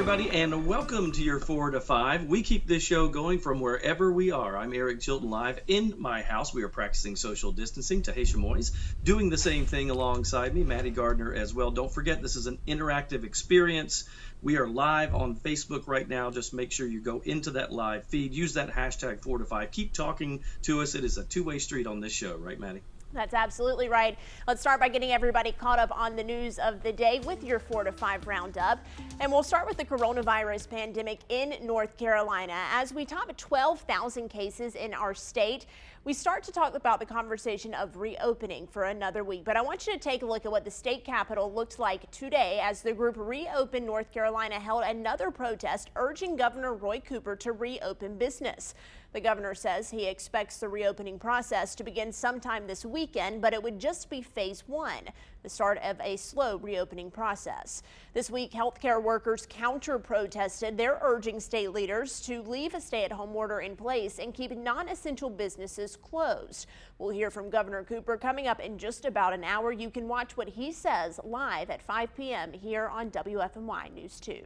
everybody, and welcome to your 4 to 5. We keep this show going from wherever we are. I'm Eric Chilton, live in my house. We are practicing social distancing. Tahisha Moyes doing the same thing alongside me. Maddie Gardner as well. Don't forget, this is an interactive experience. We are live on Facebook right now. Just make sure you go into that live feed. Use that hashtag 4 to 5. Keep talking to us. It is a two-way street on this show, right, Maddie? That's absolutely right. Let's start by getting everybody caught up on the news of the day with your 4 to 5 roundup. And we'll start with the coronavirus pandemic in North Carolina. As we top 12,000 cases in our state, we start to talk about the conversation of reopening for another week. But I want you to take a look at what the state capitol looked like today as the group Reopen North Carolina held another protest urging Governor Roy Cooper to reopen business. The governor says he expects the reopening process to begin sometime this weekend, but it would just be phase one, the start of a slow reopening process. This week, healthcare workers counter-protested. They're urging state leaders to leave a stay-at-home order in place and keep non-essential businesses closed. We'll hear from Governor Cooper coming up in just about an hour. You can watch what he says live at 5 p.m. here on WFMY News 2.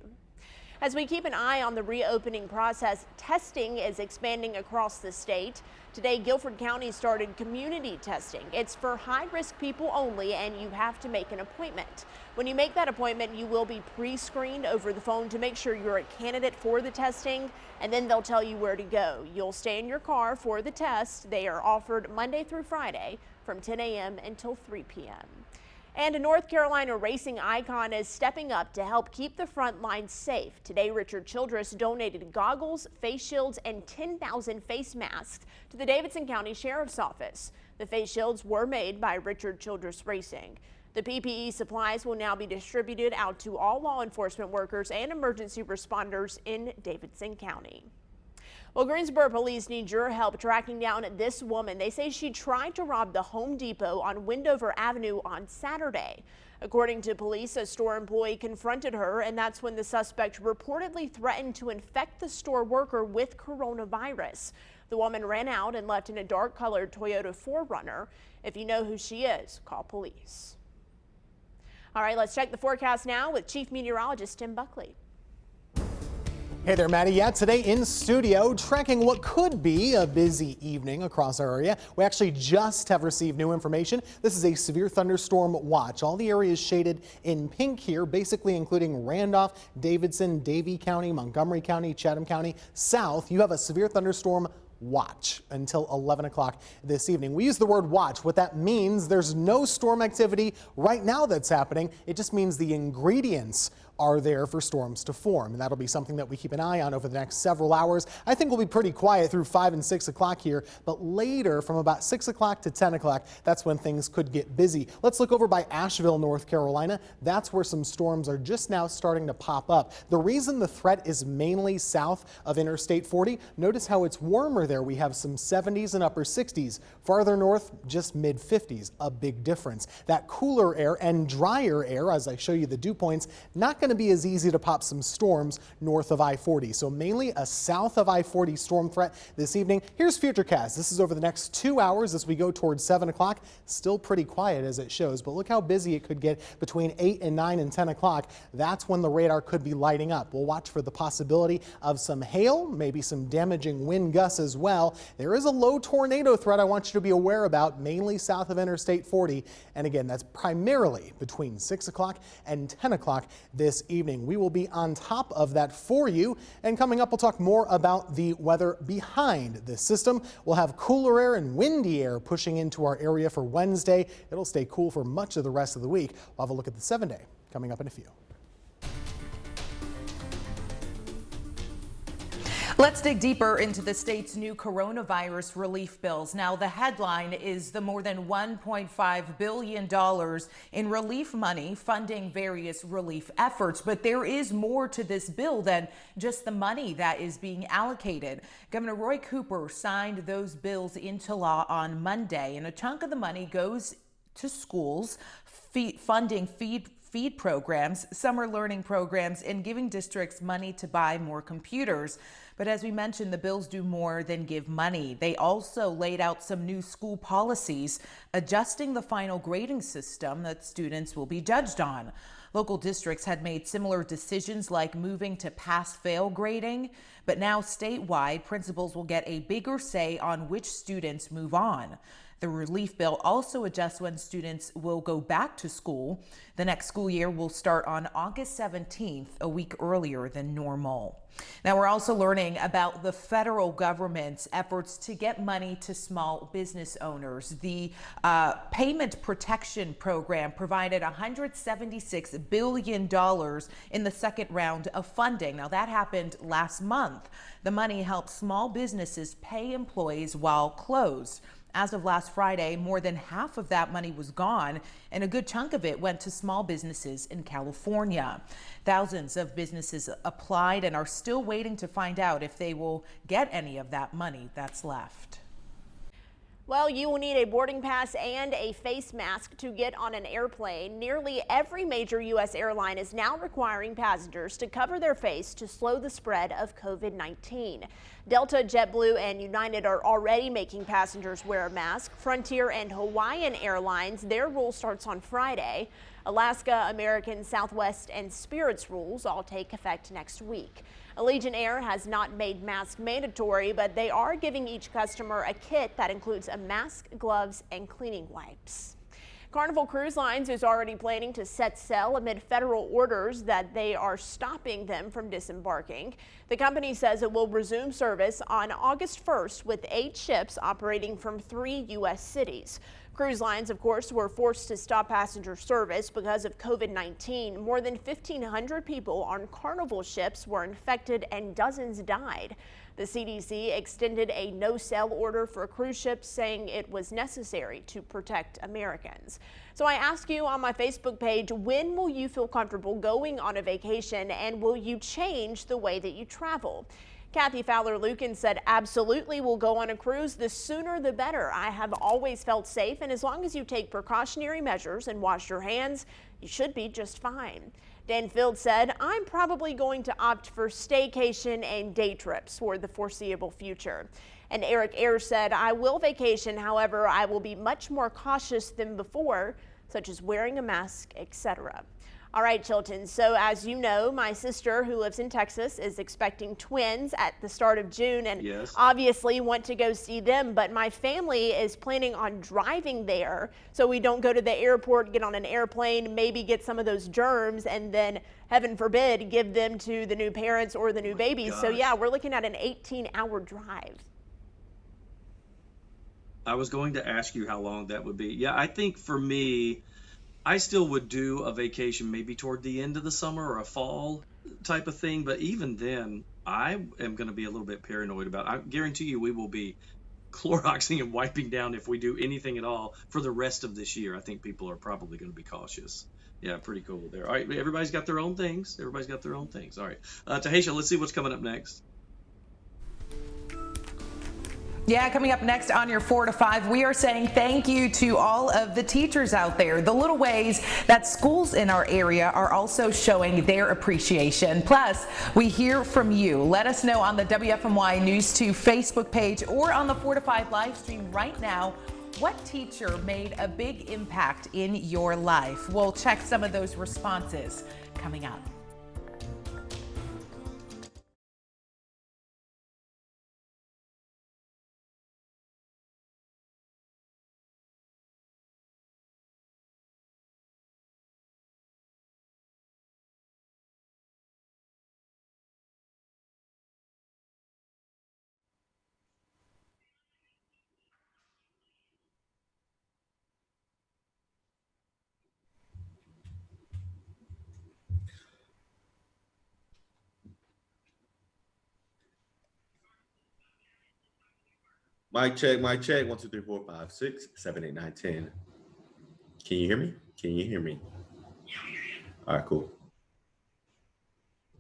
As we keep an eye on the reopening process, testing is expanding across the state. Today, Guilford County started community testing. It's for high-risk people only, and you have to make an appointment. When you make that appointment, you will be pre-screened over the phone to make sure you're a candidate for the testing, and then they'll tell you where to go. You'll stay in your car for the test. They are offered Monday through Friday from 10 a.m. until 3 p.m. And a North Carolina racing icon is stepping up to help keep the front lines safe. Today, Richard Childress donated goggles, face shields, and 10,000 face masks to the Davidson County Sheriff's Office. The face shields were made by Richard Childress Racing. The PPE supplies will now be distributed out to all law enforcement workers and emergency responders in Davidson County. Well, Greensboro police need your help tracking down this woman. They say she tried to rob the Home Depot on Wendover Avenue on Saturday. According to police, a store employee confronted her, and that's when the suspect reportedly threatened to infect the store worker with coronavirus. The woman ran out and left in a dark-colored Toyota 4Runner. If you know who she is, call police. All right, let's check the forecast now with Chief Meteorologist Tim Buckley. Hey there, Maddie. Yeah, today in studio, tracking what could be a busy evening across our area. We actually just have received new information. This is a severe thunderstorm watch. All the areas shaded in pink here, basically including Randolph, Davidson, Davie County, Montgomery County, Chatham County. South, you have a severe thunderstorm watch until 11 o'clock this evening. We use the word watch. What that means, there's no storm activity right now that's happening. It just means the ingredients are there for storms to form, and that'll be something that we keep an eye on over the next several hours. I think we'll be pretty quiet through 5 and 6 o'clock here, but later from about 6 o'clock to 10 o'clock, that's when things could get busy. Let's look over by Asheville, North Carolina. That's where some storms are just now starting to pop up. The reason the threat is mainly south of Interstate 40, notice how it's warmer there. We have some 70s and upper 60s. Farther north, just mid 50s, a big difference. That cooler air and drier air, as I show you the dew points, not going to be as easy to pop some storms north of I-40. So mainly a south of I-40 storm threat this evening. Here's Futurecast. This is over the next 2 hours as we go towards 7 o'clock. Still pretty quiet as it shows, but look how busy it could get between 8 and 9 and 10 o'clock. That's when the radar could be lighting up. We'll watch for the possibility of some hail, maybe some damaging wind gusts as well. There is a low tornado threat I want you to be aware about, mainly south of Interstate 40. And again, that's primarily between 6 o'clock and 10 o'clock this evening. We will be on top of that for you. And coming up, we'll talk more about the weather behind this system. We'll have cooler air and windy air pushing into our area for Wednesday. It'll stay cool for much of the rest of the week. We'll have a look at the 7-day coming up in a few. Let's dig deeper into the state's new coronavirus relief bills. Now, the headline is the more than $1.5 billion in relief money funding various relief efforts. But there is more to this bill than just the money that is being allocated. Governor Roy Cooper signed those bills into law on Monday, and a chunk of the money goes to schools, funding feed programs, summer learning programs, and giving districts money to buy more computers. But as we mentioned, the bills do more than give money. They also laid out some new school policies, adjusting the final grading system that students will be judged on. Local districts had made similar decisions like moving to pass-fail grading, but now statewide, principals will get a bigger say on which students move on. The relief bill also adjusts when students will go back to school. The next school year will start on August 17th, a week earlier than normal. Now, we're also learning about the federal government's efforts to get money to small business owners. The Payment Protection Program provided $176 billion in the second round of funding. Now, that happened last month. The money helps small businesses pay employees while closed. As of last Friday, more than half of that money was gone, and a good chunk of it went to small businesses in California. Thousands of businesses applied and are still waiting to find out if they will get any of that money that's left. Well, you will need a boarding pass and a face mask to get on an airplane. Nearly every major U.S. airline is now requiring passengers to cover their face to slow the spread of COVID-19. Delta, JetBlue, and United are already making passengers wear a mask. Frontier and Hawaiian Airlines, their rule starts on Friday. Alaska, American, Southwest, and Spirit's rules all take effect next week. Allegiant Air has not made masks mandatory, but they are giving each customer a kit that includes a mask, gloves, and cleaning wipes. Carnival Cruise Lines is already planning to set sail amid federal orders that they are stopping them from disembarking. The company says it will resume service on August 1st with 8 ships operating from 3 U.S. cities. Cruise lines, of course, were forced to stop passenger service because of COVID-19. More than 1,500 people on Carnival ships were infected and dozens died. The CDC extended a no-sail order for cruise ships, saying it was necessary to protect Americans. So I ask you on my Facebook page, when will you feel comfortable going on a vacation, and will you change the way that you travel? Kathy Fowler-Lucan said, absolutely, we'll go on a cruise. The sooner the better. I have always felt safe, and as long as you take precautionary measures and wash your hands, you should be just fine. Dan Field said, I'm probably going to opt for staycation and day trips for the foreseeable future. And Eric Ayers said, I will vacation, however, I will be much more cautious than before, such as wearing a mask, etc. All right, Chilton, so as you know, my sister who lives in Texas is expecting twins at the start of June, and Yes. obviously want to go see them, but my family is planning on driving there so we don't go to the airport, get on an airplane, maybe get some of those germs, and then, heaven forbid, give them to the new parents or the new babies. So yeah, we're looking at an 18-hour drive. I was going to ask you how long that would be. Yeah, I think for me, I still would do a vacation maybe toward the end of the summer or a fall type of thing. But even then, I am going to be a little bit paranoid about it. I guarantee you we will be Cloroxing and wiping down if we do anything at all for the rest of this year. I think people are probably going to be cautious. Yeah, pretty cool there. All right, everybody's got their own things. Everybody's got their own things. All right, Tahisha, let's see what's coming up next. Yeah, coming up next on your 4 to 5, we are saying thank you to all of the teachers out there. The little ways that schools in our area are also showing their appreciation. Plus, we hear from you. Let us know on the WFMY News 2 Facebook page or on the 4 to 5 live stream right now. What teacher made a big impact in your life? We'll check some of those responses coming up. Mic check, mic check. 1, 2, 3, 4, 5, 6, 7, 8, 9, 10. Can you hear me? Can you hear me? All right, cool.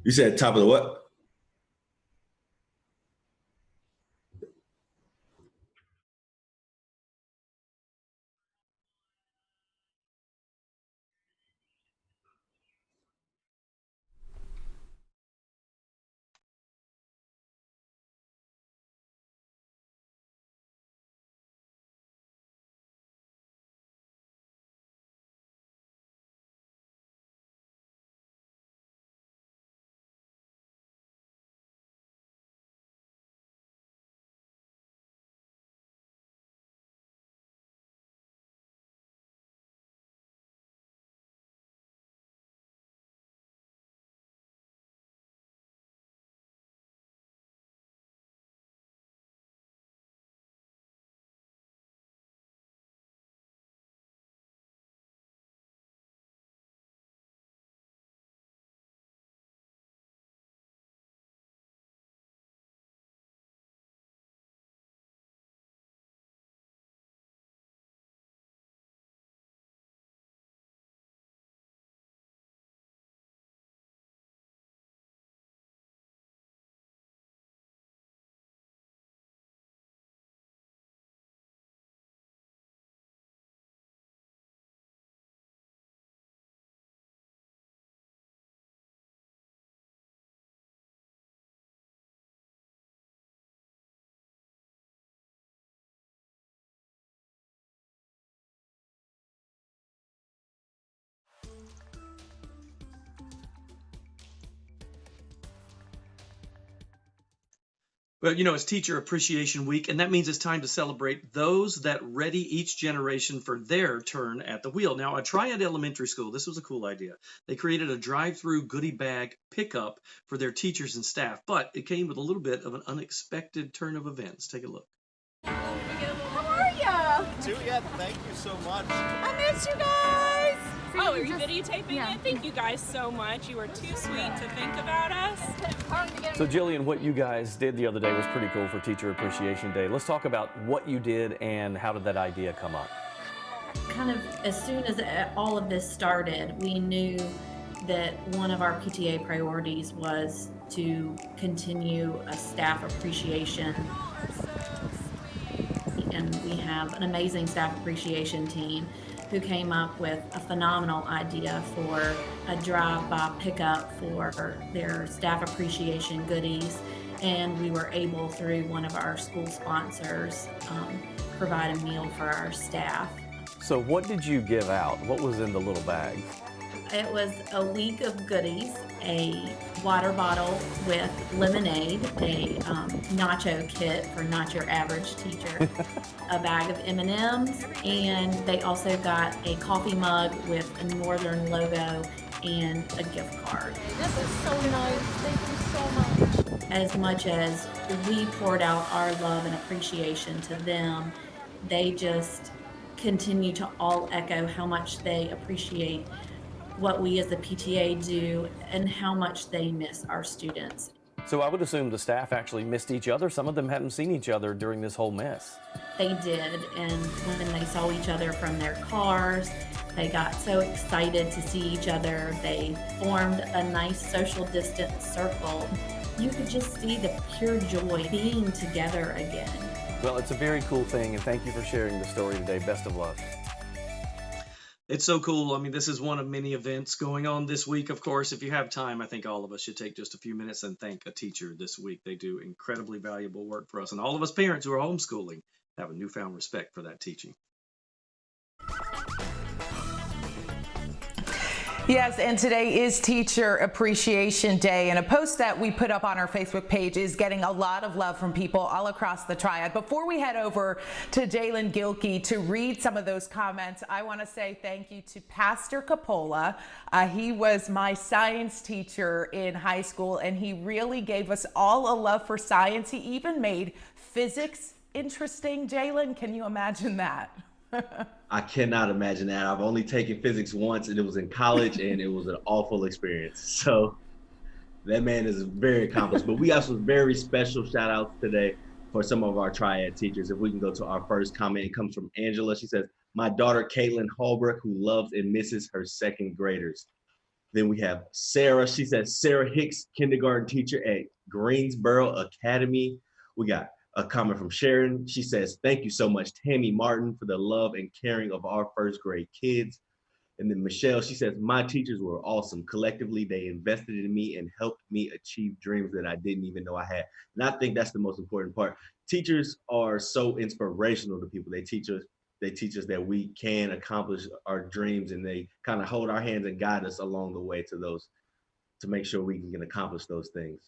You said top of the what? Well, it's Teacher Appreciation Week, and that means it's time to celebrate those that ready each generation for their turn at the wheel. Now, at Triad Elementary School, this was a cool idea. They created a drive-through goodie bag pickup for their teachers and staff, but it came with a little bit of an unexpected turn of events. Take a look. How are ya? Juliet, thank you so much. I miss you guys. Oh, are you videotaping it? Thank you guys so much. You were too sweet to think about us. So Jillian, what you guys did the other day was pretty cool for Teacher Appreciation Day. Let's talk about what you did and how did that idea come up? Kind of as soon as all of this started, we knew that one of our PTA priorities was to continue a staff appreciation. And we have an amazing staff appreciation team who came up with a phenomenal idea for a drive-by pickup for their staff appreciation goodies. And we were able, through one of our school sponsors, provide a meal for our staff. So what did you give out? What was in the little bag? It was a week of goodies, a water bottle with lemonade, a nacho kit for not your average teacher, a bag of M&Ms, and they also got a coffee mug with a Northern logo and a gift card. This is so nice. Thank you so much. As much as we poured out our love and appreciation to them, they just continue to all echo how much they appreciate what we as the PTA do and how much they miss our students. So I would assume the staff actually missed each other. Some of them hadn't seen each other during this whole mess. They did, and when they saw each other from their cars, they got so excited to see each other. They formed a nice social distance circle. You could just see the pure joy being together again. Well, it's a very cool thing, and thank you for sharing the story today. Best of luck. It's so cool. I mean, this is one of many events going on this week. Of course, if you have time, I think all of us should take just a few minutes and thank a teacher this week. They do incredibly valuable work for us. And all of us parents who are homeschooling have a newfound respect for that teaching. Yes, and today is Teacher Appreciation Day, and a post that we put up on our Facebook page is getting a lot of love from people all across the Triad. Before we head over to Jalen Gilkey to read some of those comments, I want to say thank you to Pastor Capola. He was my science teacher in high school, and he really gave us all a love for science. He even made physics interesting. Jalen, can you imagine that? I cannot imagine that. I've only taken physics once, and it was in college, and it was an awful experience. So that man is very accomplished. But we got some very special shout outs today for some of our Triad teachers. If we can go to our first comment, it comes from Angela. She says, my daughter, Caitlin Holbrook, who loves and misses her second graders. Then we have Sarah. She says, Sarah Hicks, kindergarten teacher at Greensboro Academy. We got a comment from Sharon. She says, thank you so much, Tammy Martin, for the love and caring of our first grade kids. And then Michelle, she says, my teachers were awesome. Collectively, they invested in me and helped me achieve dreams that I didn't even know I had. And I think that's the most important part. Teachers are so inspirational to people. They teach us that we can accomplish our dreams, and they kind of hold our hands and guide us along the way to those, to make sure we can accomplish those things.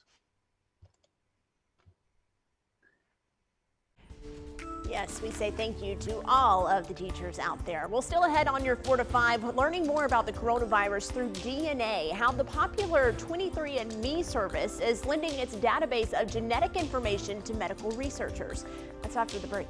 Yes, we say thank you to all of the teachers out there. Well, still ahead on your 4 to 5, learning more about the coronavirus through DNA, how the popular 23andMe service is lending its database of genetic information to medical researchers. That's after the break.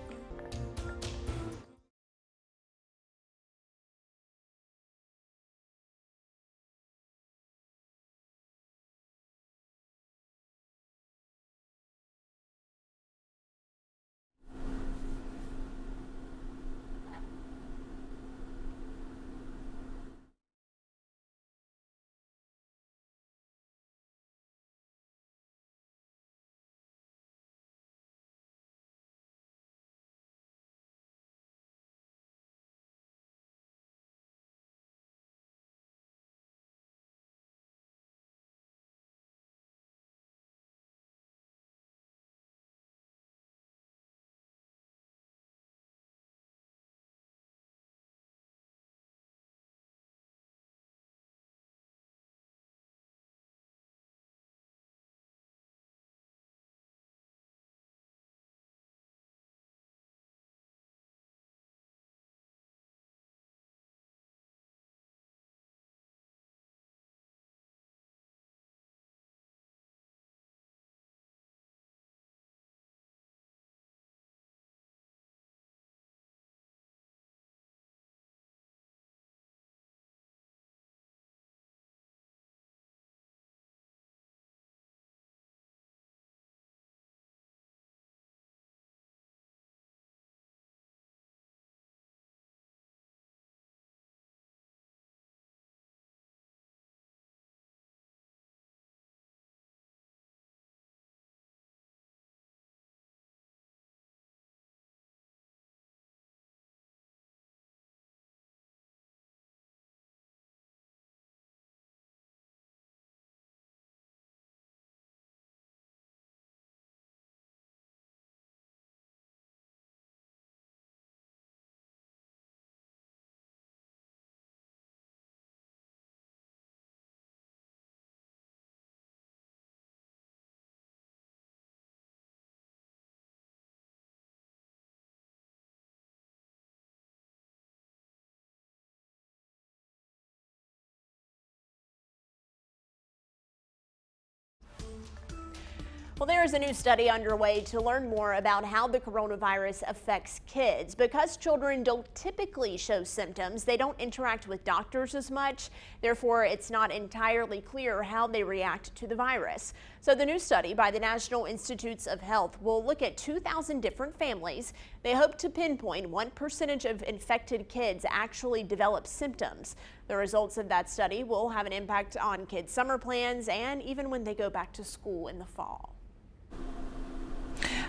Well, there is a new study underway to learn more about how the coronavirus affects kids. Because children don't typically show symptoms, they don't interact with doctors as much. Therefore, it's not entirely clear how they react to the virus. So the new study by the National Institutes of Health will look at 2,000 different families. They hope to pinpoint what percentage of infected kids actually develop symptoms. The results of that study will have an impact on kids' summer plans and even when they go back to school in the fall.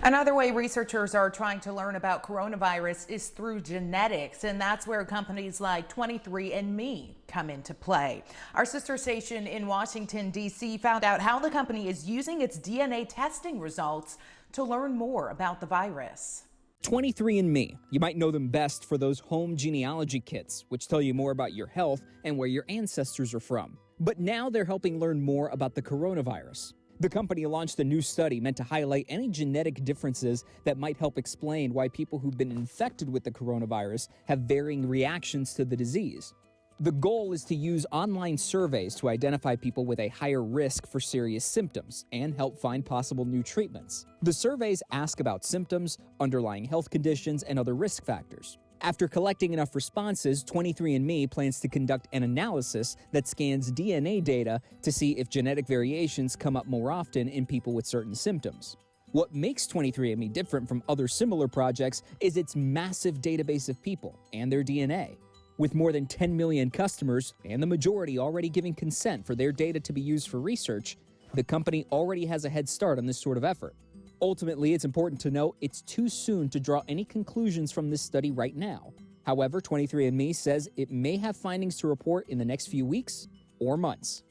Another way researchers are trying to learn about coronavirus is through genetics, and that's where companies like 23andMe come into play. Our sister station in Washington, D.C. found out how the company is using its DNA testing results to learn more about the virus. 23andMe. You might know them best for those home genealogy kits, which tell you more about your health and where your ancestors are from. But now they're helping learn more about the coronavirus. The company launched a new study meant to highlight any genetic differences that might help explain why people who've been infected with the coronavirus have varying reactions to the disease. The goal is to use online surveys to identify people with a higher risk for serious symptoms and help find possible new treatments. The surveys ask about symptoms, underlying health conditions, and other risk factors. After collecting enough responses, 23andMe plans to conduct an analysis that scans DNA data to see if genetic variations come up more often in people with certain symptoms. What makes 23andMe different from other similar projects is its massive database of people and their DNA. With more than 10 million customers and the majority already giving consent for their data to be used for research, the company already has a head start on this sort of effort. Ultimately, it's important to note it's too soon to draw any conclusions from this study right now. However, 23andMe says it may have findings to report in the next few weeks or months.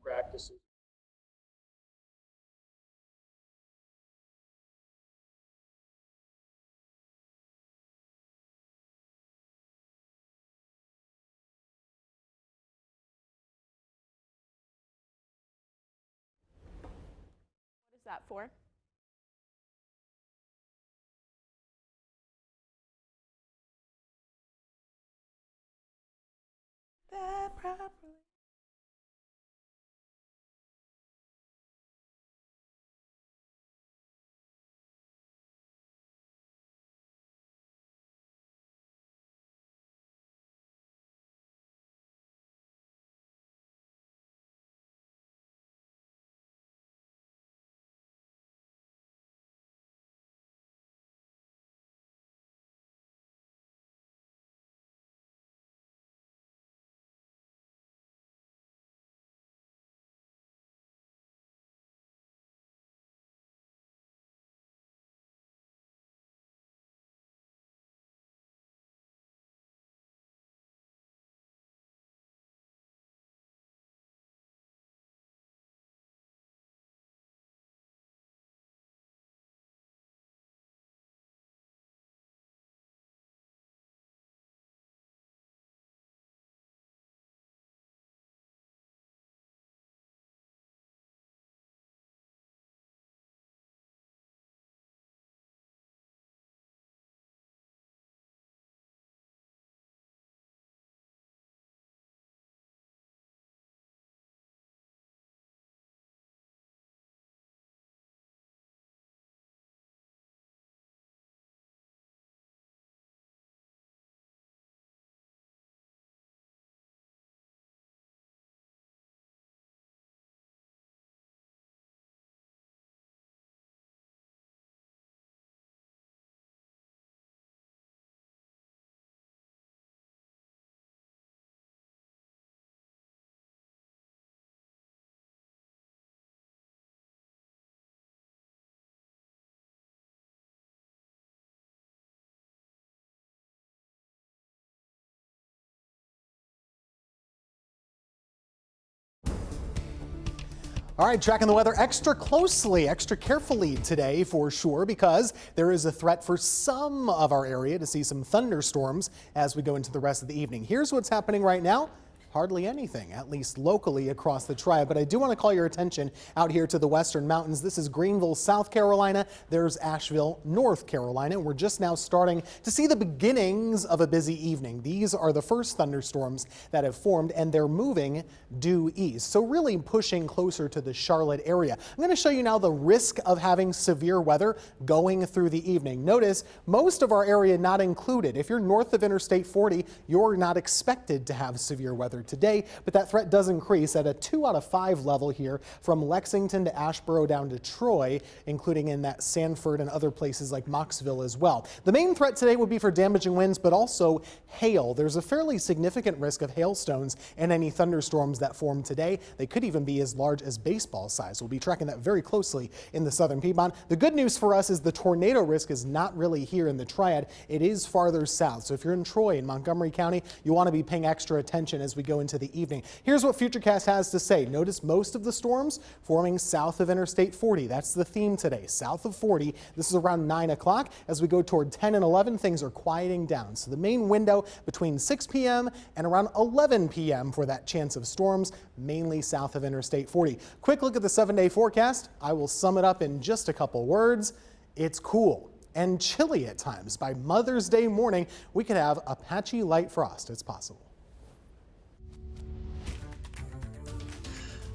Practices. What is that for? That properly. All right, tracking the weather extra closely, extra carefully today for sure, because there is a threat for some of our area to see some thunderstorms as we go into the rest of the evening. Here's what's happening right now hardly anything, at least locally across the Triad. But I do want to call your attention out here to the western mountains. This is Greenville, South Carolina. There's Asheville, North Carolina. We're just now starting to see the beginnings of a busy evening. These are the first thunderstorms that have formed, and they're moving due east, so really pushing closer to the Charlotte area. I'm going to show you now the risk of having severe weather going through the evening. Notice most of our area not included. If you're north of Interstate 40, you're not expected to have severe weather today, but that threat does increase at a 2 out of 5 level here from Lexington to Asheboro down to Troy, including in that Sanford and other places like Moxville as well. The main threat today would be for damaging winds, but also hail. There's a fairly significant risk of hailstones and any thunderstorms that form today. They could even be as large as baseball size. We'll be tracking that very closely in the southern Piedmont. The good news for us is the tornado risk is not really here in the Triad. It is farther south. So if you're in Troy and Montgomery County, you want to be paying extra attention as we go into the evening. Here's what Futurecast has to say. Notice most of the storms forming south of Interstate 40. That's the theme today, south of 40. This is around 9 o'clock. As we go toward 10 and 11, things are quieting down. So the main window between 6 p.m. and around 11 p.m. for that chance of storms, mainly south of Interstate 40. Quick look at the 7-day forecast. I will sum it up in just a couple words. It's cool and chilly at times. By Mother's Day morning, we could have a patchy light frost. It's possible.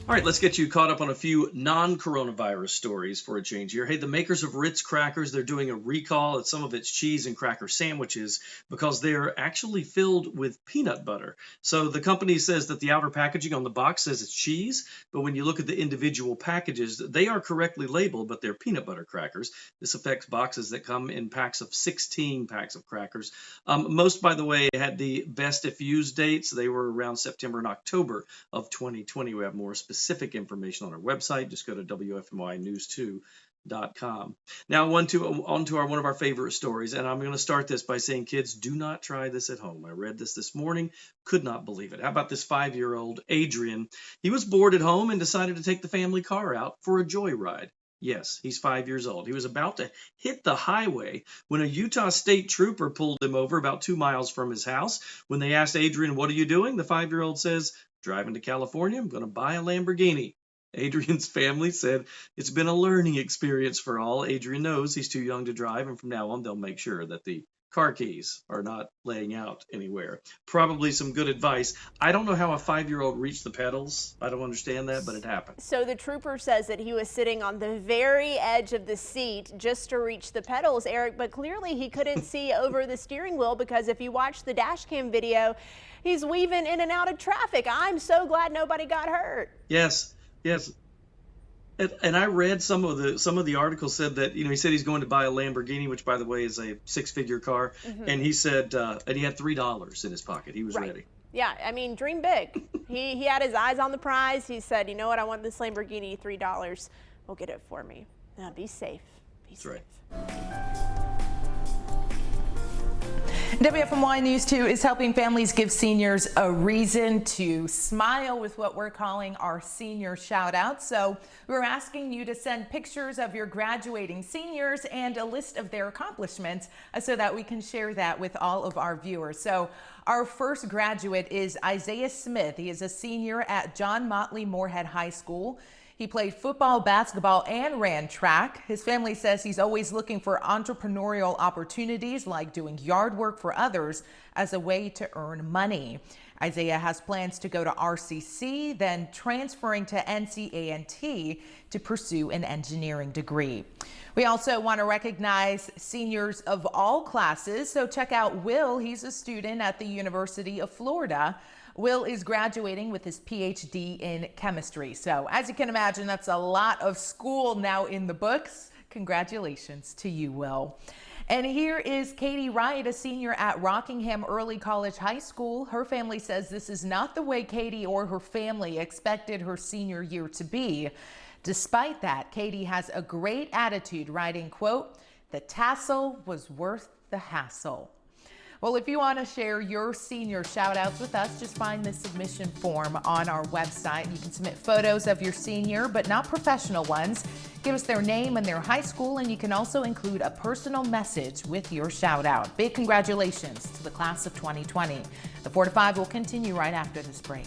All right, let's get you caught up on a few non-coronavirus stories for a change here. Hey, the makers of Ritz crackers, they're doing a recall at some of its cheese and cracker sandwiches because they're actually filled with peanut butter. So the company says that the outer packaging on the box says it's cheese, but when you look at the individual packages, they are correctly labeled, but they're peanut butter crackers. This affects boxes that come in packs of 16 packs of crackers. Most, by the way, had the best if used dates. They were around September and October of 2020. We have more specific information on our website. Just go to WFMYnews2.com. Now on to one of our favorite stories, and I'm going to start this by saying, kids, do not try this at home. I read this morning, could not believe it. How about this 5-year-old Adrian? He was bored at home and decided to take the family car out for a joyride. Yes, he's 5 years old. He was about to hit the highway when a Utah State Trooper pulled him over about 2 miles from his house. When they asked Adrian, "What are you doing?" the 5-year-old says, "Driving to California. I'm going to buy a Lamborghini." Adrian's family said it's been a learning experience for all. Adrian knows he's too young to drive, and from now on, they'll make sure that the car keys are not laying out anywhere. Probably some good advice. I don't know how a 5-year-old reached the pedals. I don't understand that, but it happened. So the trooper says that he was sitting on the very edge of the seat just to reach the pedals, Eric, but clearly he couldn't see over the steering wheel because if you watch the dash cam video, he's weaving in and out of traffic. I'm so glad nobody got hurt. Yes. And I read some of the articles said that, he said he's going to buy a Lamborghini, which by the way is a 6-figure car. Mm-hmm. And he said, and he had $3 in his pocket. He was ready. Yeah, I mean, dream big. He had his eyes on the prize. He said, you know what, I want this Lamborghini, $3. Will get it for me. Now be safe. That's right. WFMY News 2 is helping families give seniors a reason to smile with what we're calling our senior shout out. So we're asking you to send pictures of your graduating seniors and a list of their accomplishments so that we can share that with all of our viewers. So our first graduate is Isaiah Smith. He is a senior at John Motley Moorhead High School. He played football, basketball, and ran track. His family says he's always looking for entrepreneurial opportunities like doing yard work for others as a way to earn money. Isaiah has plans to go to RCC, then transferring to NCANT to pursue an engineering degree. We also want to recognize seniors of all classes, so check out Will. He's a student at the University of Florida. Will is graduating with his PhD in chemistry. So as you can imagine, that's a lot of school now in the books. Congratulations to you, Will. And here is Katie Wright, a senior at Rockingham Early College High School. Her family says this is not the way Katie or her family expected her senior year to be. Despite that, Katie has a great attitude, writing, quote, "The tassel was worth the hassle." Well, if you want to share your senior shout outs with us, just find the submission form on our website. You can submit photos of your senior, but not professional ones. Give us their name and their high school, and you can also include a personal message with your shout out. Big congratulations to the class of 2020. The 4 to 5 will continue right after this break.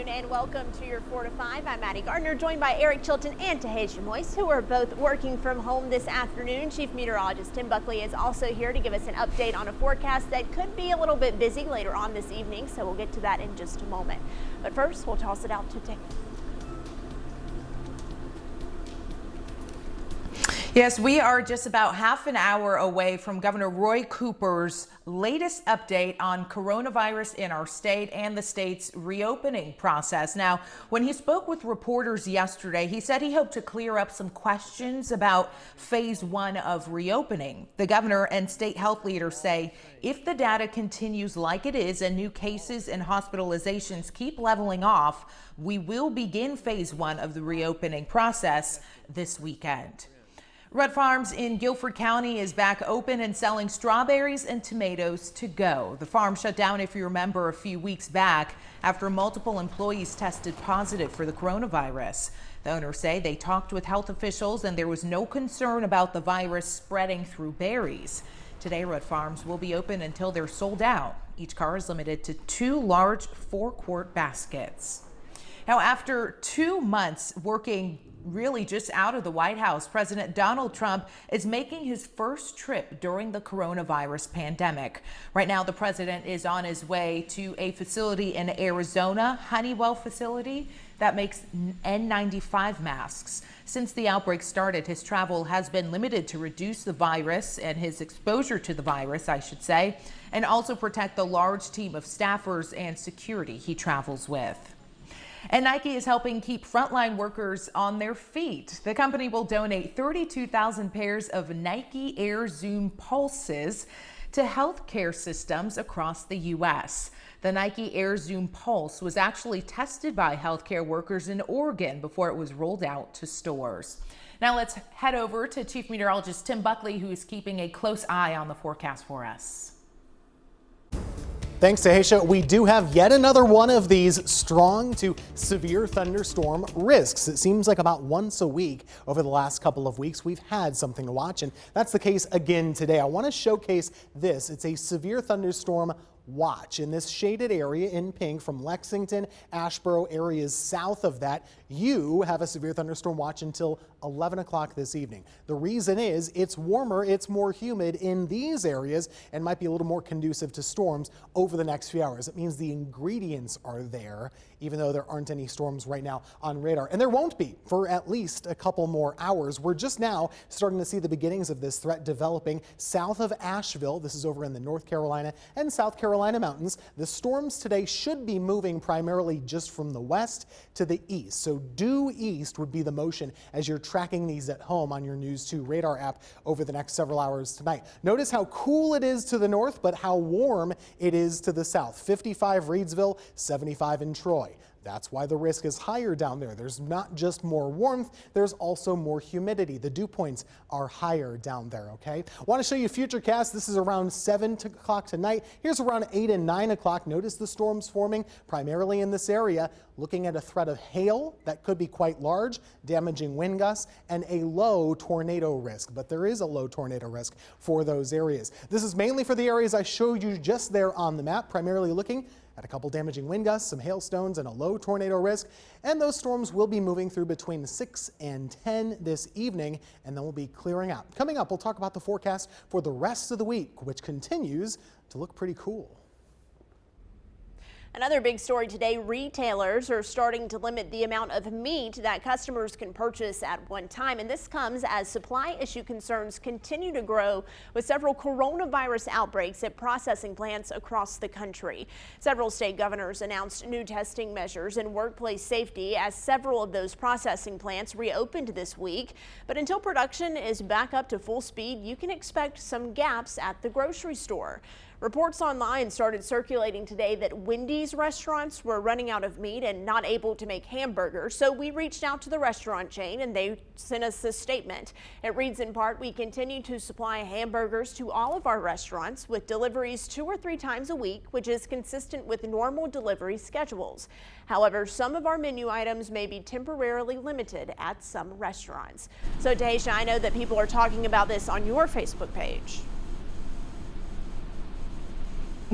And welcome to your 4 to 5. I'm Maddie Gardner, joined by Eric Chilton and Tahisha Moise, who are both working from home this afternoon. Chief Meteorologist Tim Buckley is also here to give us an update on a forecast that could be a little bit busy later on this evening, so we'll get to that in just a moment. But first, we'll toss it out to Tim. Yes, we are just about half an hour away from Governor Roy Cooper's latest update on coronavirus in our state and the state's reopening process. Now, when he spoke with reporters yesterday, he said he hoped to clear up some questions about phase 1 of reopening. The governor and state health leaders say if the data continues like it is and new cases and hospitalizations keep leveling off, we will begin phase 1 of the reopening process this weekend. Rudd Farms in Guilford County is back open and selling strawberries and tomatoes to go. The farm shut down, if you remember, a few weeks back after multiple employees tested positive for the coronavirus. The owners say they talked with health officials and there was no concern about the virus spreading through berries. Today, Rudd Farms will be open until they're sold out. Each car is limited to 2 large 4-quart baskets. Now, after 2 months working really just out of the White House, President Donald Trump is making his first trip during the coronavirus pandemic. Right now, the president is on his way to a facility in Arizona, Honeywell facility, that makes N95 masks. Since the outbreak started, his travel has been limited to reduce the virus and his exposure to the virus, I should say, and also protect the large team of staffers and security he travels with. And Nike is helping keep frontline workers on their feet. The company will donate 32,000 pairs of Nike Air Zoom Pulses to healthcare systems across the U.S. The Nike Air Zoom Pulse was actually tested by healthcare workers in Oregon before it was rolled out to stores. Now let's head over to Chief Meteorologist Tim Buckley, who is keeping a close eye on the forecast for us. Thanks, Tahisha. We do have yet another one of these strong to severe thunderstorm risks. It seems like about once a week over the last couple of weeks we've had something to watch, and that's the case again today. I want to showcase this. It's a severe thunderstorm watch in this shaded area in pink from Lexington, Asheboro areas south of that. You have a severe thunderstorm watch until 11 o'clock this evening. The reason is it's warmer, it's more humid in these areas and might be a little more conducive to storms over the next few hours. It means the ingredients are there, even though there aren't any storms right now on radar. And there won't be for at least a couple more hours. We're just now starting to see the beginnings of this threat developing south of Asheville. This is over in the North Carolina and South Carolina mountains. The storms today should be moving primarily just from the west to the east. So due east would be the motion as you're tracking these at home on your News 2 radar app over the next several hours tonight. Notice how cool it is to the north, but how warm it is to the south. 55 Reidsville, 75 in Troy. That's why the risk is higher down there. There's not just more warmth, there's also more humidity. The dew points are higher down there, okay? I want to show you futurecast. This is around 7 o'clock tonight. Here's around 8 and 9 o'clock. Notice the storms forming primarily in this area. Looking at a threat of hail that could be quite large, damaging wind gusts, and a low tornado risk. But there is a low tornado risk for those areas. This is mainly for the areas I showed you just there on the map, primarily looking at a couple damaging wind gusts, some hailstones, and a low tornado risk. And those storms will be moving through between 6 and 10 this evening, and then we'll be clearing out. Coming up, we'll talk about the forecast for the rest of the week, which continues to look pretty cool. Another big story today, retailers are starting to limit the amount of meat that customers can purchase at one time. And this comes as supply issue concerns continue to grow with several coronavirus outbreaks at processing plants across the country. Several state governors announced new testing measures and workplace safety as several of those processing plants reopened this week. But until production is back up to full speed, you can expect some gaps at the grocery store. Reports online started circulating today that Wendy's restaurants were running out of meat and not able to make hamburgers. So we reached out to the restaurant chain and they sent us this statement. It reads in part, "We continue to supply hamburgers to all of our restaurants with deliveries 2 or 3 times a week, which is consistent with normal delivery schedules. However, some of our menu items may be temporarily limited at some restaurants." So Tahisha, I know that people are talking about this on your Facebook page.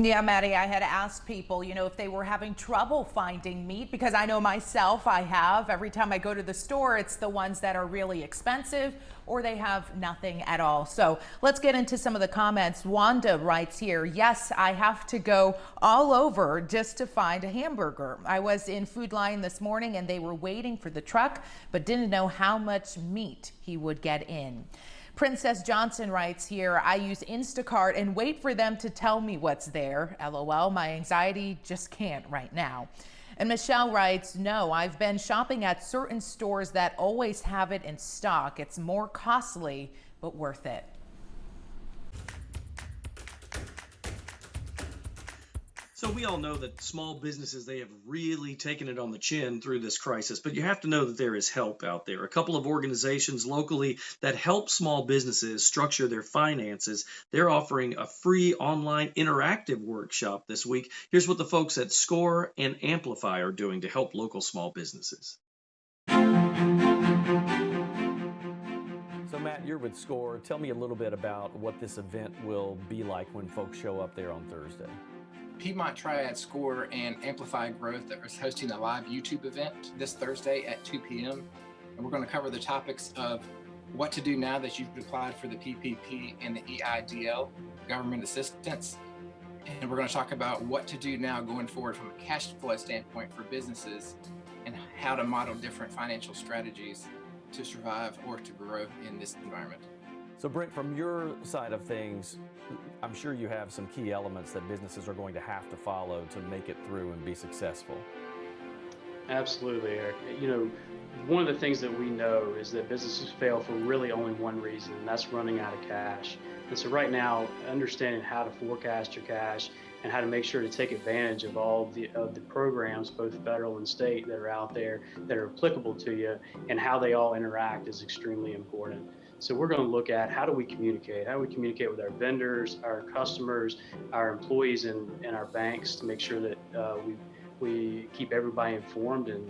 Yeah, Maddie, I had asked people, if they were having trouble finding meat, because I know myself, I have. Every time I go to the store, it's the ones that are really expensive or they have nothing at all. So let's get into some of the comments. Wanda writes here, "Yes, I have to go all over just to find a hamburger. I was in Food Line this morning and they were waiting for the truck, but didn't know how much meat he would get in." Princess Johnson writes here, "I use Instacart and wait for them to tell me what's there. LOL, my anxiety just can't right now." And Michelle writes, "No, I've been shopping at certain stores that always have it in stock. It's more costly, but worth it." So we all know that small businesses, they have really taken it on the chin through this crisis, but you have to know that there is help out there. A couple of organizations locally that help small businesses structure their finances, they're offering a free online interactive workshop this week. Here's what the folks at SCORE and Amplify are doing to help local small businesses. So Matt, you're with SCORE. Tell me a little bit about what this event will be like when folks show up there on Thursday. Piedmont Triad SCORE and Amplify Growth is hosting a live YouTube event this Thursday at 2 p.m. And we're going to cover the topics of what to do now that you've applied for the PPP and the EIDL government assistance. And we're going to talk about what to do now going forward from a cash flow standpoint for businesses and how to model different financial strategies to survive or to grow in this environment. So Brent, from your side of things, I'm sure you have some key elements that businesses are going to have to follow to make it through and be successful. Absolutely, Eric. One of the things that we know is that businesses fail for really only one reason, and that's running out of cash. And so right now, understanding how to forecast your cash and how to make sure to take advantage of all of the programs, both federal and state, that are out there that are applicable to you and how they all interact is extremely important. So we're going to look at how do we communicate with our vendors, our customers, our employees, and our banks to make sure that we keep everybody informed and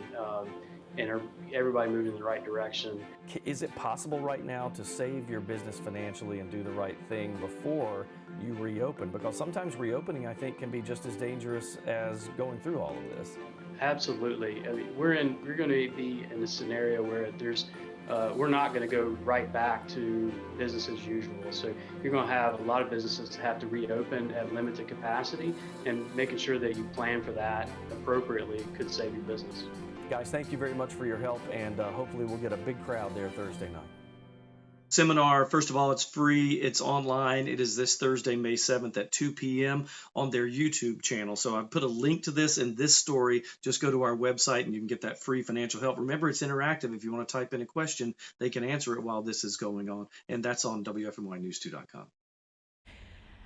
everybody moving in the right direction. Is it possible right now to save your business financially and do the right thing before you reopen? Because sometimes reopening, I think, can be just as dangerous as going through all of this. Absolutely. I mean, we're going to be in a scenario where we're not going to go right back to business as usual. So you're going to have a lot of businesses that have to reopen at limited capacity, and making sure that you plan for that appropriately could save your business. Guys, thank you very much for your help, and hopefully we'll get a big crowd there Thursday night. Seminar, first of all, it's free. It's online. It is this Thursday, May 7th at 2 p.m. on their YouTube channel. So I've put a link to this in this story. Just go to our website and you can get that free financial help. Remember, it's interactive. If you want to type in a question, they can answer it while this is going on. And that's on WFMYnews2.com.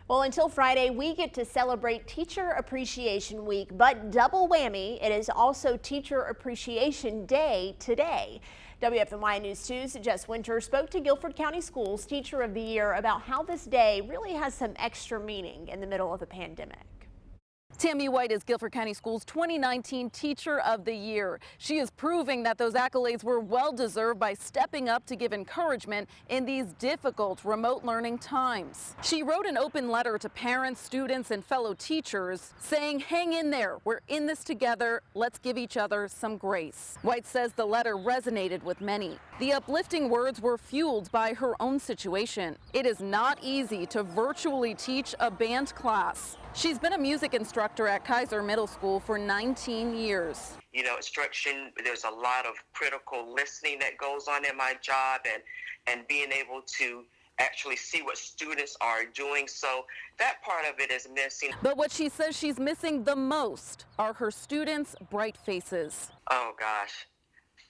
Well, until Friday, we get to celebrate Teacher Appreciation Week, but double whammy, it is also Teacher Appreciation Day today. WFMY News 2's Jess Winter spoke to Guilford County Schools Teacher of the Year about how this day really has some extra meaning in the middle of a pandemic. Tammy White is Guilford County Schools 2019 Teacher of the Year. She is proving that those accolades were well-deserved by stepping up to give encouragement in these difficult remote learning times. She wrote an open letter to parents, students, and fellow teachers saying, "Hang in there. We're in this together. Let's give each other some grace." White says the letter resonated with many. The uplifting words were fueled by her own situation. It is not easy to virtually teach a band class. She's been a music instructor at Kaiser Middle School for 19 years. You know, instruction, there's a lot of critical listening that goes on in my job, and being able to actually see what students are doing. So that part of it is missing. But what she says she's missing the most are her students' bright faces. Oh gosh,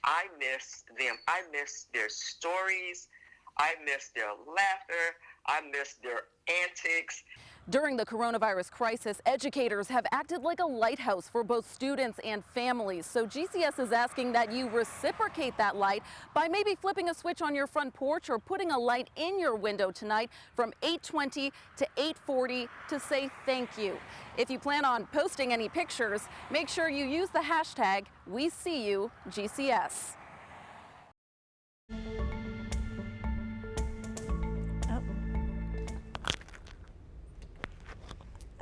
I miss them. I miss their stories. I miss their laughter. I miss their antics. During the coronavirus crisis, educators have acted like a lighthouse for both students and families. So GCS is asking that you reciprocate that light by maybe flipping a switch on your front porch or putting a light in your window tonight from 8:20 to 8:40 to say thank you. If you plan on posting any pictures, make sure you use the hashtag #WeSeeYouGCS.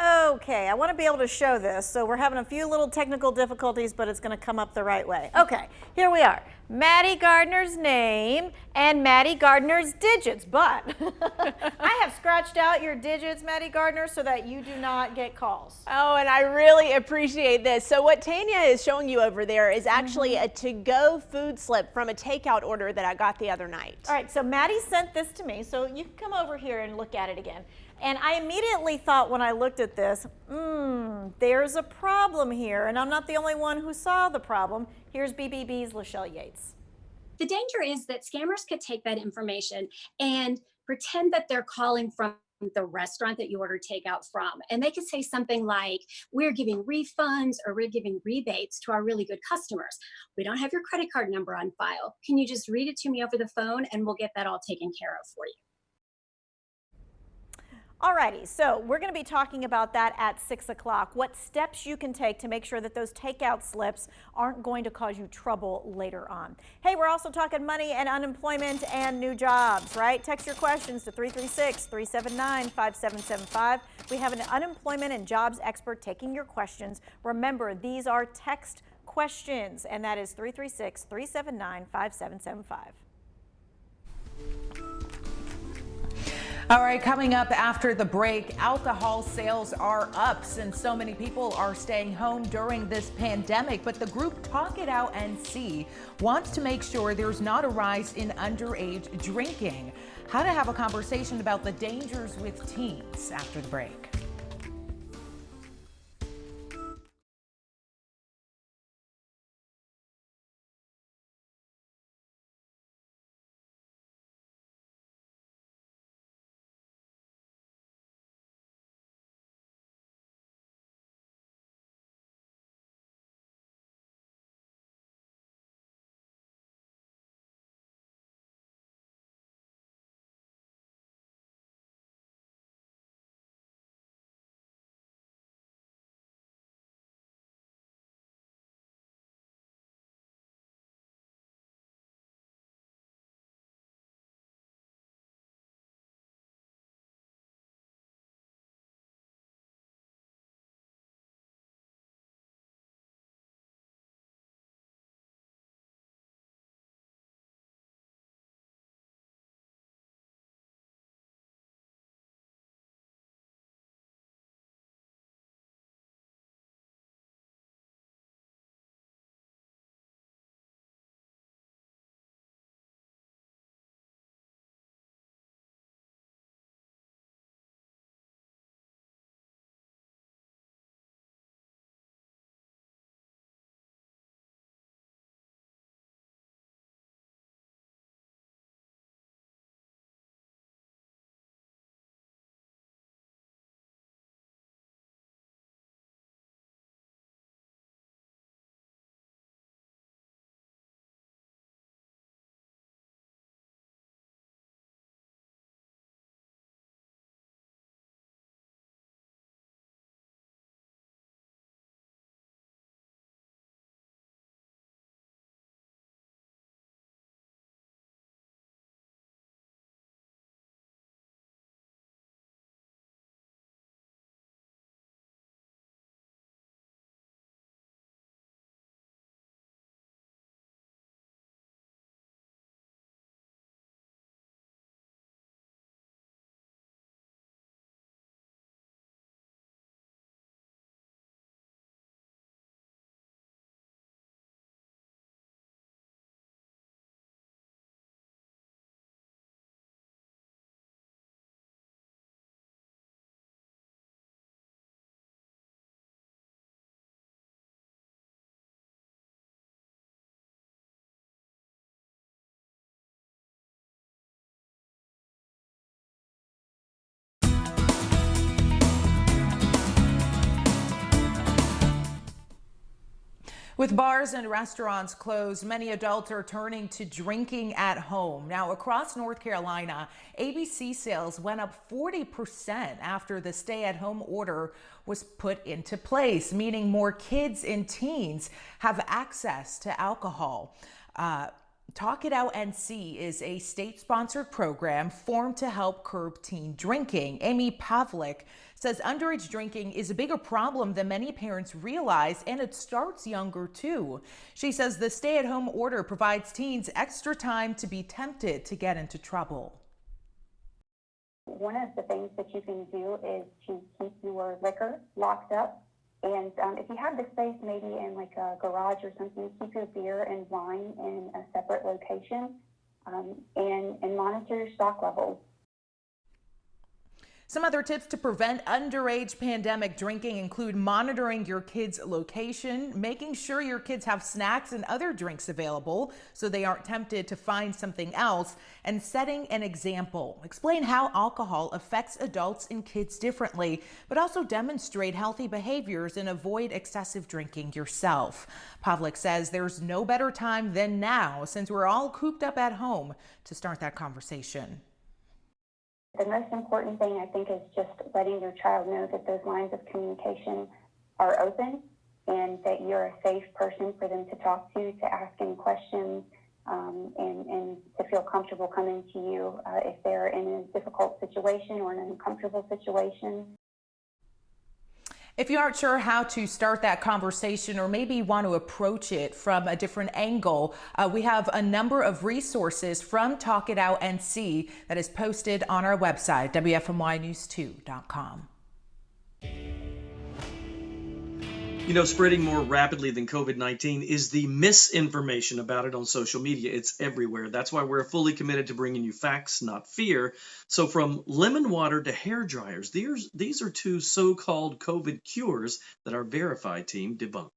Okay, I want to be able to show this, so we're having a few little technical difficulties, but it's going to come up the right way. Okay, here we are. Maddie Gardner's name and Maddie Gardner's digits, but I have scratched out your digits, Maddie Gardner, so that you do not get calls. Oh, and I really appreciate this. So what Tanya is showing you over there is actually a to-go food slip from a takeout order that I got the other night. All right, so Maddie sent this to me, so you can come over here and look at it again. And I immediately thought when I looked at this, there's a problem here, and I'm not the only one who saw the problem. Here's BBB's Lachelle Yates. The danger is that scammers could take that information and pretend that they're calling from the restaurant that you ordered takeout from. And they could say something like, we're giving refunds or we're giving rebates to our really good customers. We don't have your credit card number on file. Can you just read it to me over the phone and we'll get that all taken care of for you? Alrighty, so we're going to be talking about that at 6 o'clock. What steps you can take to make sure that those takeout slips aren't going to cause you trouble later on. Hey, we're also talking money and unemployment and new jobs, right? Text your questions to 336-379-5775. We have an unemployment and jobs expert taking your questions. Remember, these are text questions, and that is 336-379-5775. All right, coming up after the break, alcohol sales are up since so many people are staying home during this pandemic. But the group Talk It Out and See wants to make sure there's not a rise in underage drinking. How to have a conversation about the dangers with teens after the break. With bars and restaurants closed, many adults are turning to drinking at home. Now, across North Carolina, ABC sales went up 40% after the stay-at-home order was put into place, meaning more kids and teens have access to alcohol. Talk It Out NC is a state-sponsored program formed to help curb teen drinking. Amy Pavlik says underage drinking is a bigger problem than many parents realize, and it starts younger too. She says the stay-at-home order provides teens extra time to be tempted to get into trouble. One of the things that you can do is to keep your liquor locked up. And if you have the space, maybe in like a garage or something, keep your beer and wine in a separate location and monitor your stock levels. Some other tips to prevent underage pandemic drinking include monitoring your kids' location, making sure your kids have snacks and other drinks available so they aren't tempted to find something else, and setting an example. Explain how alcohol affects adults and kids differently, but also demonstrate healthy behaviors and avoid excessive drinking yourself. Pavlik says there's no better time than now, since we're all cooped up at home, to start that conversation. The most important thing, I think, is just letting your child know that those lines of communication are open and that you're a safe person for them to talk to ask any questions, and to feel comfortable coming to you if they're in a difficult situation or an uncomfortable situation. If you aren't sure how to start that conversation, or maybe want to approach it from a different angle, we have a number of resources from Talk It Out NC that is posted on our website, WFMYnews2.com. You know, spreading more rapidly than COVID-19 is the misinformation about it on social media. It's everywhere. That's why we're fully committed to bringing you facts, not fear. So from lemon water to hair dryers, these are two so-called COVID cures that our Verify team debunked.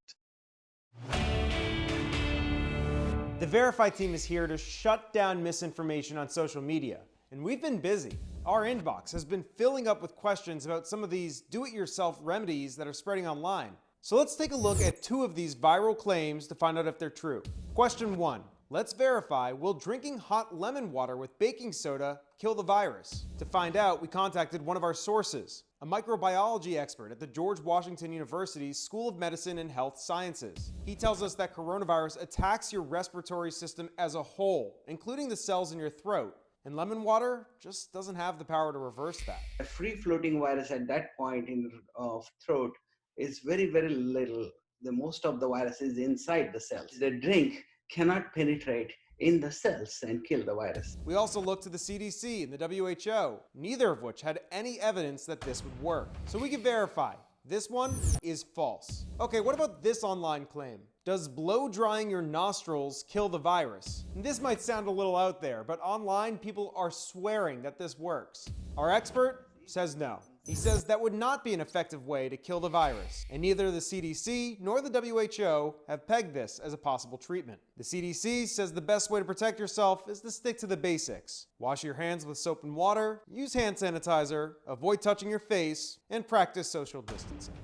The Verify team is here to shut down misinformation on social media. And we've been busy. Our inbox has been filling up with questions about some of these do-it-yourself remedies that are spreading online. So let's take a look at two of these viral claims to find out if they're true. Question 1. Let's verify, will drinking hot lemon water with baking soda kill the virus? To find out, we contacted one of our sources, a microbiology expert at the George Washington University School of Medicine and Health Sciences. He tells us that coronavirus attacks your respiratory system as a whole, including the cells in your throat. And lemon water just doesn't have the power to reverse that. A free-floating virus at that point in the throat is very, very little. The most of the virus is inside the cells. The drink cannot penetrate in the cells and kill the virus. We also looked to the CDC and the WHO, neither of which had any evidence that this would work. So we can verify, this one is false. Okay, what about this online claim? Does blow drying your nostrils kill the virus? And this might sound a little out there, but online people are swearing that this works. Our expert says no. He says that would not be an effective way to kill the virus, and neither the CDC nor the WHO have pegged this as a possible treatment. The CDC says the best way to protect yourself is to stick to the basics. Wash your hands with soap and water, use hand sanitizer, avoid touching your face, and practice social distancing.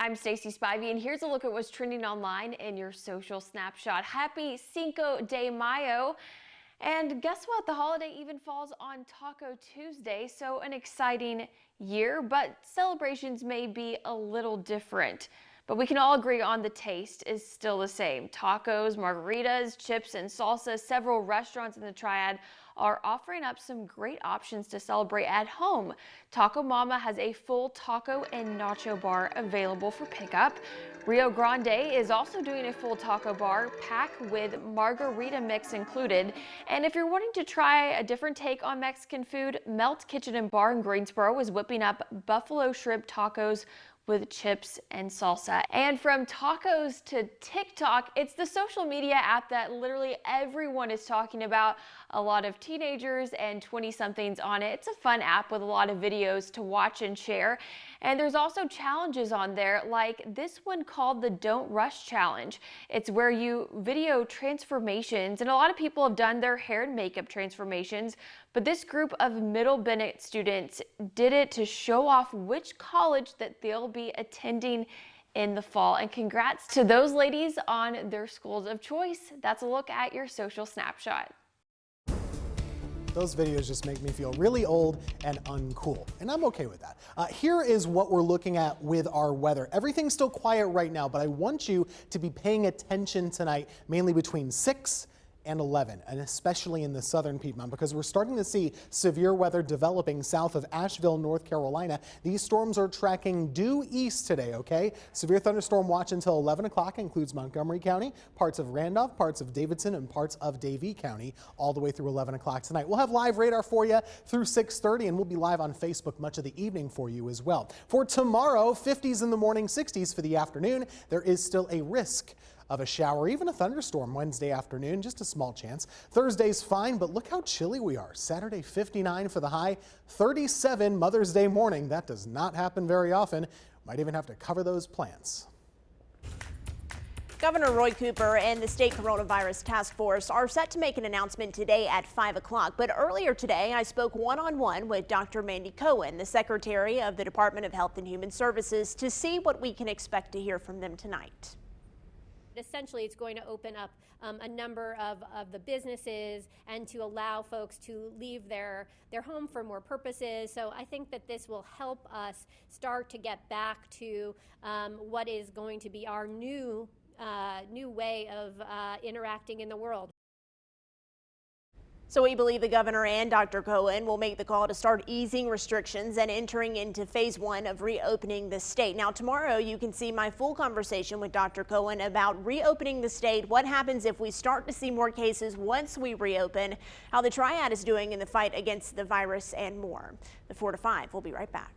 I'm Stacey Spivey, and here's a look at what's trending online in your social snapshot. Happy Cinco de Mayo. And guess what? The holiday even falls on Taco Tuesday, so an exciting year, but celebrations may be a little different. But we can all agree on the taste is still the same. Tacos, margaritas, chips, and salsa. Several restaurants in the Triad are offering up some great options to celebrate at home. Taco Mama has a full taco and nacho bar available for pickup. Rio Grande is also doing a full taco bar pack with margarita mix included. And if you're wanting to try a different take on Mexican food, Melt Kitchen and Bar in Greensboro is whipping up buffalo shrimp tacos with chips and salsa. And from tacos to TikTok, it's the social media app that literally everyone is talking about. A lot of teenagers and 20-somethings on it. It's a fun app with a lot of videos to watch and share. And there's also challenges on there, like this one called the Don't Rush Challenge. It's where you video transformations, and a lot of people have done their hair and makeup transformations, but this group of Middle Bennett students did it to show off which college that they'll be attending in the fall. And congrats to those ladies on their schools of choice. That's a look at your social snapshot. Those videos just make me feel really old and uncool, and I'm okay with that. Here is what we're looking at with our weather. Everything's still quiet right now, but I want you to be paying attention tonight, mainly between 6 and 11, and especially in the southern Piedmont, because we're starting to see severe weather developing south of Asheville, North Carolina. These storms are tracking due east today, okay? Severe thunderstorm watch until 11 o'clock includes Montgomery County, parts of Randolph, parts of Davidson, and parts of Davie County, all the way through 11 o'clock tonight. We'll have live radar for you through 6:30, and we'll be live on Facebook much of the evening for you as well. For tomorrow, 50s in the morning, 60s for the afternoon. There is still a risk of a shower, even a thunderstorm Wednesday afternoon, just a small chance. Thursday's fine, but look how chilly we are. Saturday 59 for the high, 37 Mother's Day morning. That does not happen very often. Might even have to cover those plants. Governor Roy Cooper and the state coronavirus task force are set to make an announcement today at 5 o'clock. But earlier today, I spoke one-on-one with Dr. Mandy Cohen, the Secretary of the Department of Health and Human Services, to see what we can expect to hear from them tonight. Essentially, it's going to open up a number of the businesses and to allow folks to leave their home for more purposes. So I think that this will help us start to get back to what is going to be our new way of interacting in the world. So we believe the governor and Dr. Cohen will make the call to start easing restrictions and entering into phase 1 of reopening the state. Now, tomorrow you can see my full conversation with Dr. Cohen about reopening the state, what happens if we start to see more cases once we reopen, how the Triad is doing in the fight against the virus, and more. The 4 to 5, we'll be right back.